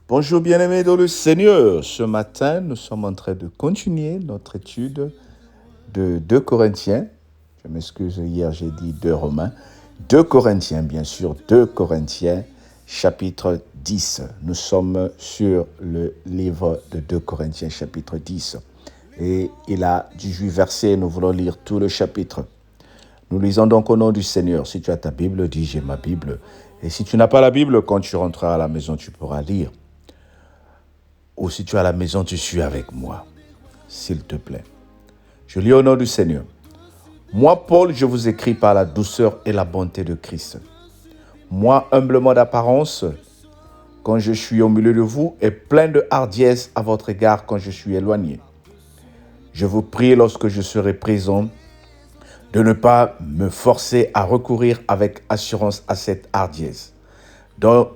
Bonjour bien-aimés dans le Seigneur. Ce matin, nous sommes en train de continuer notre étude de 2 Corinthiens. Je m'excuse, hier j'ai dit 2 Romains. 2 Corinthiens, bien sûr, 2 Corinthiens, chapitre 10. Nous sommes sur le livre de 2 Corinthiens, chapitre 10. Et il a 18 versets, nous voulons lire tout le chapitre. Nous lisons donc au nom du Seigneur. Si tu as ta Bible, dis j'ai ma Bible. Et si tu n'as pas la Bible, quand tu rentreras à la maison, tu pourras lire. Ou si tu es à la maison, tu suis avec moi, s'il te plaît. Je lis au nom du Seigneur. Moi, Paul, je vous écris par la douceur et la bonté de Christ. Moi, humblement d'apparence, quand je suis au milieu de vous, et plein de hardiesse à votre égard quand je suis éloigné. Je vous prie, lorsque je serai présent, de ne pas me forcer à recourir avec assurance à cette hardiesse, dont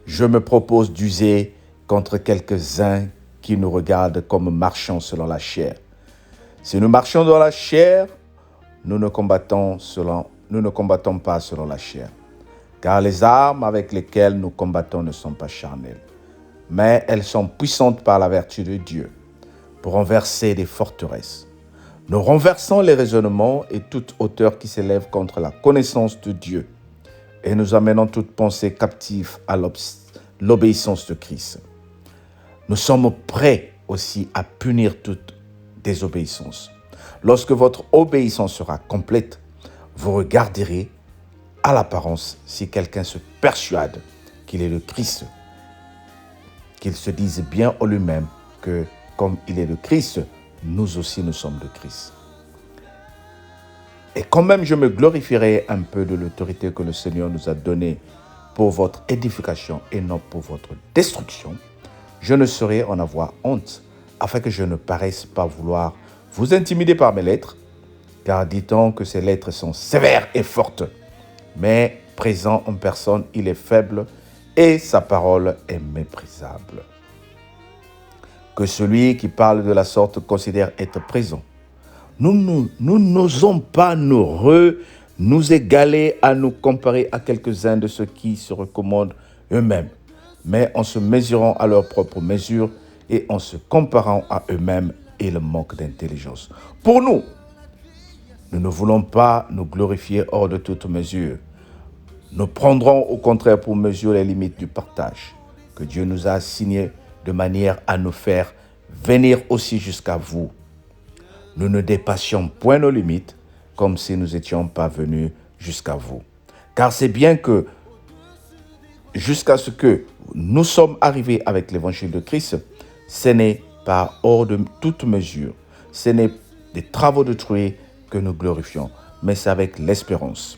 je me propose d'user contre quelques-uns qui nous regardent comme marchant selon la chair. Si nous marchons dans la chair, nous ne combattons pas selon la chair. Car les armes avec lesquelles nous combattons ne sont pas charnelles, mais elles sont puissantes par la vertu de Dieu pour renverser des forteresses. Nous renversons les raisonnements et toute hauteur qui s'élève contre la connaissance de Dieu et nous amenons toute pensée captive à l'obéissance de Christ. Nous sommes prêts aussi à punir toute désobéissance. Lorsque votre obéissance sera complète, vous regarderez à l'apparence si quelqu'un se persuade qu'il est le Christ, qu'il se dise bien en lui-même que comme il est le Christ, nous aussi nous sommes le Christ. Et quand même je me glorifierai un peu de l'autorité que le Seigneur nous a donnée pour votre édification et non pour votre destruction, je ne saurais en avoir honte, afin que je ne paraisse pas vouloir vous intimider par mes lettres, car dit-on que ces lettres sont sévères et fortes, mais présent en personne, il est faible et sa parole est méprisable. Que celui qui parle de la sorte considère être présent. Nous n'osons pas nous égaler à nous comparer à quelques-uns de ceux qui se recommandent eux-mêmes, mais en se mesurant à leur propre mesure et en se comparant à eux-mêmes et le manque d'intelligence. Pour nous ne voulons pas nous glorifier hors de toute mesure. Nous prendrons au contraire pour mesure les limites du partage que Dieu nous a assigné de manière à nous faire venir aussi jusqu'à vous. Nous ne dépassions point nos limites comme si nous n'étions pas venus jusqu'à vous. Car c'est bien que jusqu'à ce que nous sommes arrivés avec l'évangile de Christ, ce n'est pas hors de toute mesure. Ce n'est des travaux d'autrui que nous glorifions, mais c'est avec l'espérance.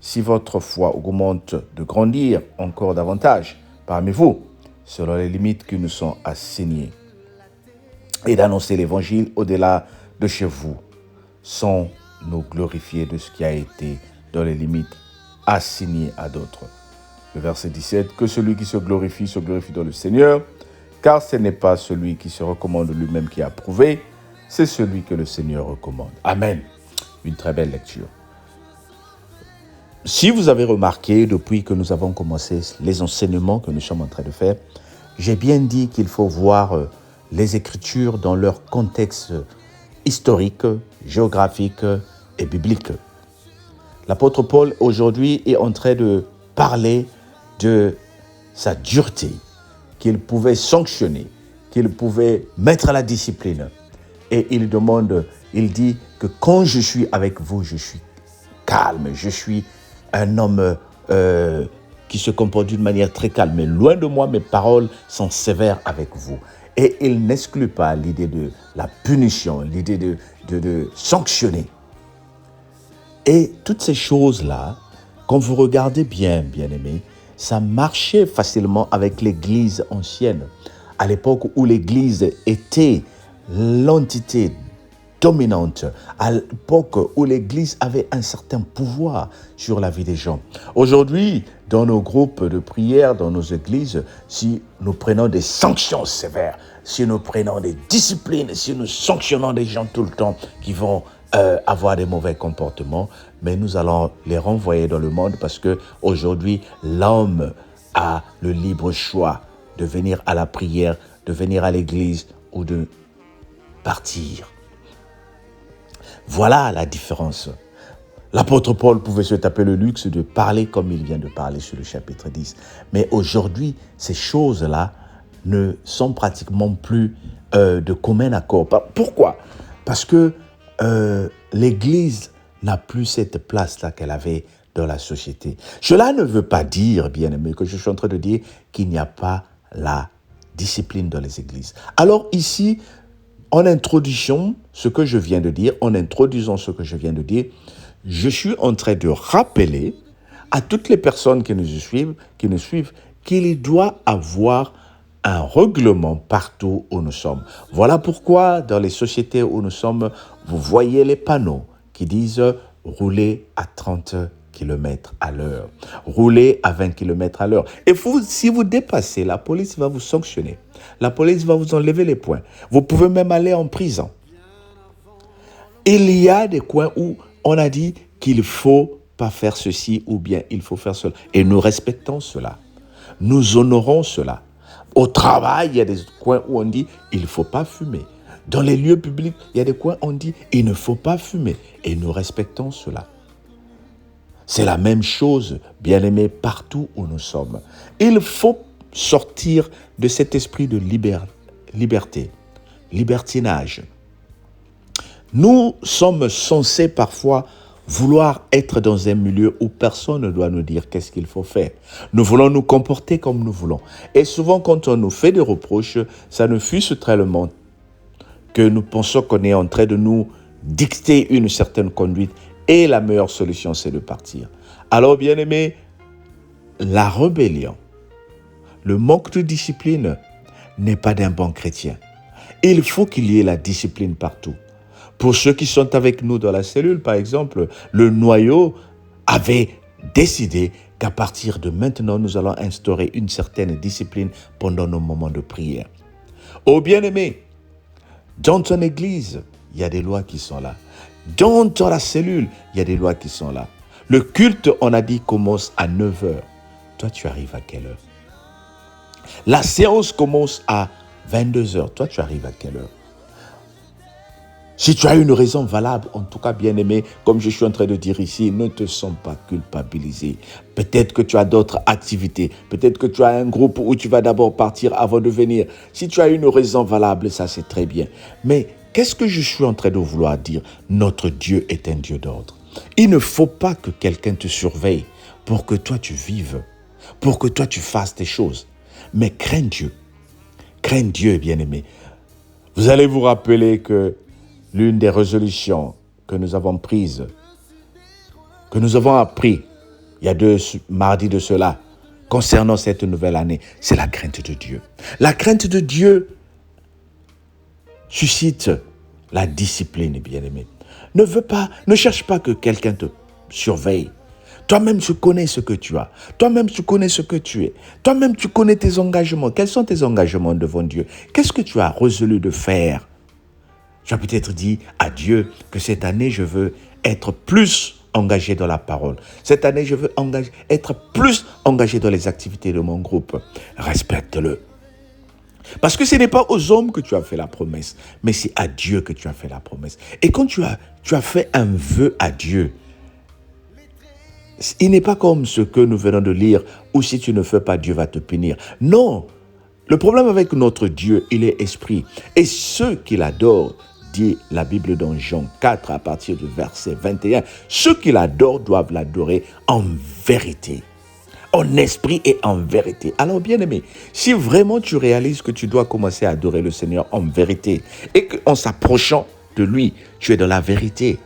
Si votre foi augmente de grandir encore davantage parmi vous, selon les limites qui nous sont assignées, et d'annoncer l'évangile au-delà de chez vous, sans nous glorifier de ce qui a été dans les limites assignées à d'autres. Le verset 17, que celui qui se glorifie dans le Seigneur, car ce n'est pas celui qui se recommande lui-même qui a approuvé, c'est celui que le Seigneur recommande. Amen. Une très belle lecture. Si vous avez remarqué, depuis que nous avons commencé les enseignements que nous sommes en train de faire, j'ai bien dit qu'il faut voir les Écritures dans leur contexte historique, géographique et biblique. L'apôtre Paul, aujourd'hui, est en train de parler de sa dureté, qu'il pouvait sanctionner, qu'il pouvait mettre à la discipline. Et il dit que quand je suis avec vous, je suis calme, je suis un homme qui se comporte d'une manière très calme. Mais loin de moi, mes paroles sont sévères avec vous. Et il n'exclut pas l'idée de la punition, l'idée de sanctionner. Et toutes ces choses-là, quand vous regardez bien, bien-aimés, ça marchait facilement avec l'Église ancienne. À l'époque où l'Église était l'entité dominante, à l'époque où l'Église avait un certain pouvoir sur la vie des gens. Aujourd'hui, dans nos groupes de prière, dans nos églises, si nous prenons des sanctions sévères, si nous prenons des disciplines, si nous sanctionnons des gens tout le temps qui vont avoir des mauvais comportements, mais nous allons les renvoyer dans le monde parce que aujourd'hui l'homme a le libre choix de venir à la prière, de venir à l'église ou de partir. Voilà la différence. L'apôtre Paul pouvait se taper le luxe de parler comme il vient de parler sur le chapitre 10. Mais aujourd'hui, ces choses-là ne sont pratiquement plus de commun accord. Pourquoi ? Parce que l'Église n'a plus cette place-là qu'elle avait dans la société. Cela ne veut pas dire, bien aimé, que je suis en train de dire qu'il n'y a pas la discipline dans les églises. Alors ici, en introduisant ce que je viens de dire, je suis en train de rappeler à toutes les personnes qui nous suivent qu'il doit avoir un règlement partout où nous sommes. Voilà pourquoi dans les sociétés où nous sommes, vous voyez les panneaux qui disent « rouler à 30 km à l'heure, rouler à 20 km à l'heure ». Et si vous dépassez, la police va vous sanctionner. La police va vous enlever les points. Vous pouvez même aller en prison. Il y a des coins où on a dit qu'il ne faut pas faire ceci ou bien il faut faire cela. Et nous respectons cela. Nous honorons cela. Au travail, il y a des coins où on dit il ne faut pas fumer. Dans les lieux publics, il y a des coins où on dit il ne faut pas fumer. Et nous respectons cela. C'est la même chose, bien-aimés, partout où nous sommes. Il faut sortir de cet esprit de liberté, libertinage. Nous sommes censés parfois vouloir être dans un milieu où personne ne doit nous dire qu'est-ce qu'il faut faire. Nous voulons nous comporter comme nous voulons. Et souvent, quand on nous fait des reproches, ça ne fût tellement que nous pensons qu'on est en train de nous dicter une certaine conduite et la meilleure solution, c'est de partir. Alors, bien-aimés, la rébellion, le manque de discipline n'est pas d'un bon chrétien. Il faut qu'il y ait la discipline partout. Pour ceux qui sont avec nous dans la cellule, par exemple, le noyau avait décidé qu'à partir de maintenant, nous allons instaurer une certaine discipline pendant nos moments de prière. Oh bien-aimé, dans ton église, il y a des lois qui sont là. Dans la cellule, il y a des lois qui sont là. Le culte, on a dit, commence à 9h. Toi, tu arrives à quelle heure? La séance commence à 22h. Toi, tu arrives à quelle heure? Si tu as une raison valable, en tout cas bien-aimé, comme je suis en train de dire ici, ne te sens pas culpabilisé. Peut-être que tu as d'autres activités. Peut-être que tu as un groupe où tu vas d'abord partir avant de venir. Si tu as une raison valable, ça c'est très bien. Mais qu'est-ce que je suis en train de vouloir dire? Notre Dieu est un Dieu d'ordre. Il ne faut pas que quelqu'un te surveille pour que toi tu vives, pour que toi tu fasses tes choses. Mais crains Dieu. Crains Dieu, bien-aimé. Vous allez vous rappeler que l'une des résolutions que nous avons prises, que nous avons appris il y a 2 mardis de cela, concernant cette nouvelle année, c'est la crainte de Dieu. La crainte de Dieu suscite la discipline, bien-aimé. Ne cherche pas que quelqu'un te surveille. Toi-même, tu connais ce que tu as. Toi-même, tu connais ce que tu es. Toi-même, tu connais tes engagements. Quels sont tes engagements devant Dieu? Qu'est-ce que tu as résolu de faire? Tu as peut-être dit à Dieu que cette année, je veux être plus engagé dans la parole. Cette année, je veux être plus engagé dans les activités de mon groupe. Respecte-le. Parce que ce n'est pas aux hommes que tu as fait la promesse, mais c'est à Dieu que tu as fait la promesse. Et quand tu as fait un vœu à Dieu, il n'est pas comme ce que nous venons de lire, où si tu ne fais pas, Dieu va te punir. Non, le problème avec notre Dieu, il est esprit. Et ceux qui l'adorent, dit la Bible dans Jean 4 à partir du verset 21, ceux qui l'adorent doivent l'adorer en vérité, en esprit et en vérité. Alors bien aimé, si vraiment tu réalises que tu dois commencer à adorer le Seigneur en vérité et qu'en s'approchant de lui, tu es dans la vérité.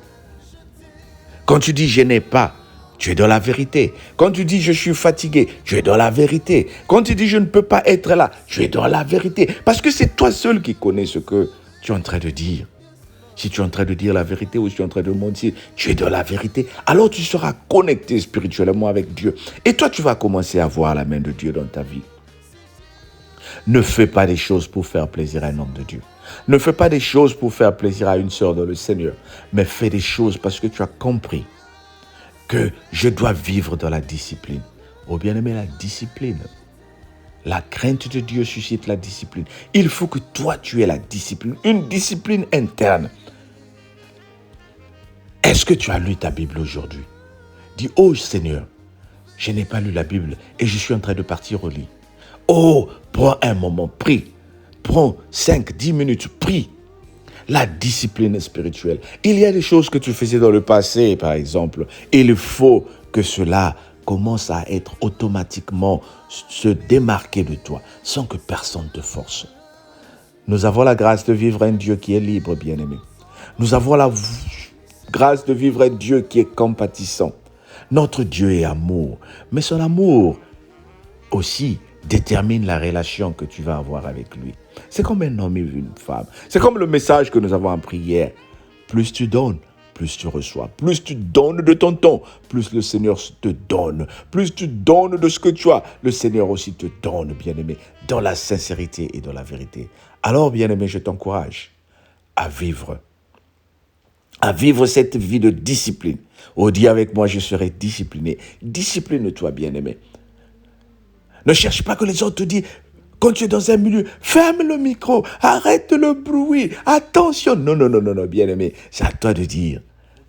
Quand tu dis je n'ai pas, tu es dans la vérité. Quand tu dis je suis fatigué, tu es dans la vérité. Quand tu dis je ne peux pas être là, tu es dans la vérité. Parce que c'est toi seul qui connais ce que tu es en train de dire. Si tu es en train de dire la vérité ou si tu es en train de mentir, tu es dans la vérité. Alors tu seras connecté spirituellement avec Dieu. Et toi, tu vas commencer à voir la main de Dieu dans ta vie. Ne fais pas des choses pour faire plaisir à un homme de Dieu. Ne fais pas des choses pour faire plaisir à une sœur dans le Seigneur. Mais fais des choses parce que tu as compris que je dois vivre dans la discipline. Oh bien-aimé, la discipline. La crainte de Dieu suscite la discipline. Il faut que toi, tu aies la discipline, une discipline interne. Est-ce que tu as lu ta Bible aujourd'hui? Dis, oh Seigneur, je n'ai pas lu la Bible et je suis en train de partir au lit. Oh, prends un moment, prie. Prends 5, 10 minutes, prie. La discipline spirituelle. Il y a des choses que tu faisais dans le passé, par exemple. Il faut que cela commence à être automatiquement se démarquer de toi, sans que personne te force. Nous avons la grâce de vivre un Dieu qui est libre, bien-aimé. Nous avons la grâce de vivre un Dieu qui est compatissant. Notre Dieu est amour, mais son amour aussi détermine la relation que tu vas avoir avec lui. C'est comme un homme et une femme. C'est comme le message que nous avons appris hier. Plus tu donnes, plus tu reçois. Plus tu donnes de ton temps, plus le Seigneur te donne. Plus tu donnes de ce que tu as, le Seigneur aussi te donne, bien-aimé, dans la sincérité et dans la vérité. Alors, bien-aimé, je t'encourage à vivre cette vie de discipline. Oh, dis avec moi, je serai discipliné. Discipline-toi, bien-aimé. Ne cherche pas que les autres te disent, quand tu es dans un milieu, ferme le micro, arrête le bruit, attention. Non, bien-aimé, c'est à toi de dire.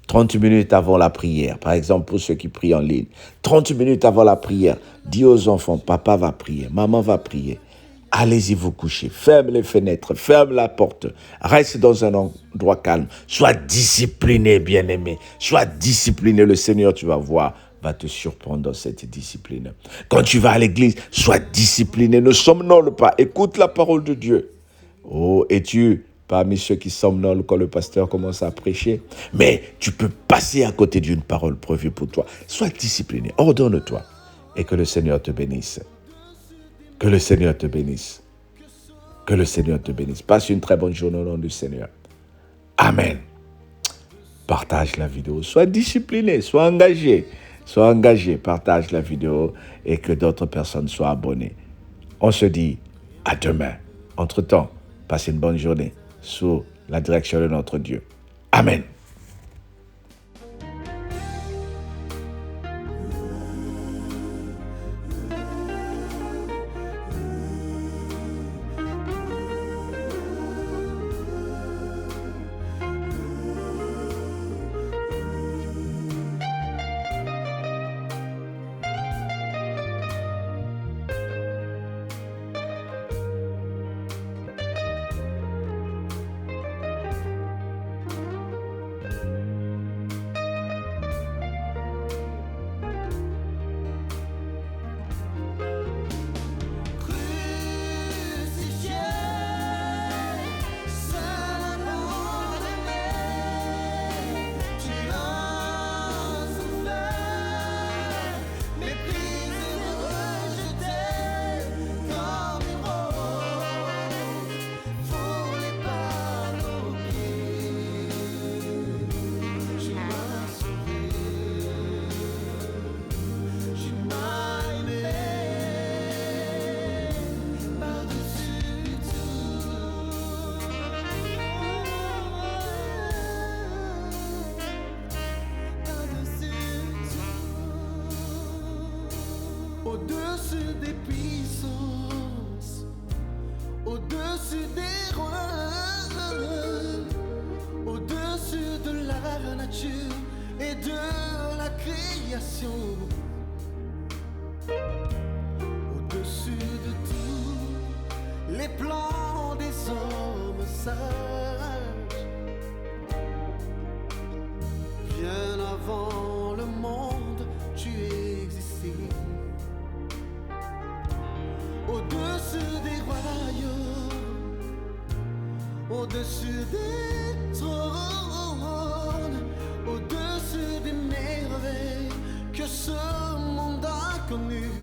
30 minutes avant la prière, par exemple pour ceux qui prient en ligne, 30 minutes avant la prière, dis aux enfants, papa va prier, maman va prier. Allez-y vous coucher, ferme les fenêtres, ferme la porte, reste dans un endroit calme. Sois discipliné, bien-aimé, sois discipliné. Le Seigneur, tu vas voir, va te surprendre dans cette discipline. Quand tu vas à l'église, sois discipliné, ne somnole pas, écoute la parole de Dieu. Oh, es-tu parmi ceux qui somnolent quand le pasteur commence à prêcher? Mais tu peux passer à côté d'une parole prévue pour toi. Sois discipliné, ordonne-toi et que le Seigneur te bénisse. Que le Seigneur te bénisse. Que le Seigneur te bénisse. Passe une très bonne journée au nom du Seigneur. Amen. Partage la vidéo. Sois discipliné, sois engagé. Sois engagé, partage la vidéo et que d'autres personnes soient abonnées. On se dit à demain. Entre-temps, passez une bonne journée sous la direction de notre Dieu. Amen. Au-dessus des puissances, au-dessus des rois, au-dessus de la nature et de la création, au-dessus de tout, les plans des hommes sages, bien avant le monde, tu existais. Au-dessus des royaumes, au-dessus des trônes, au-dessus des merveilles que ce monde a connues.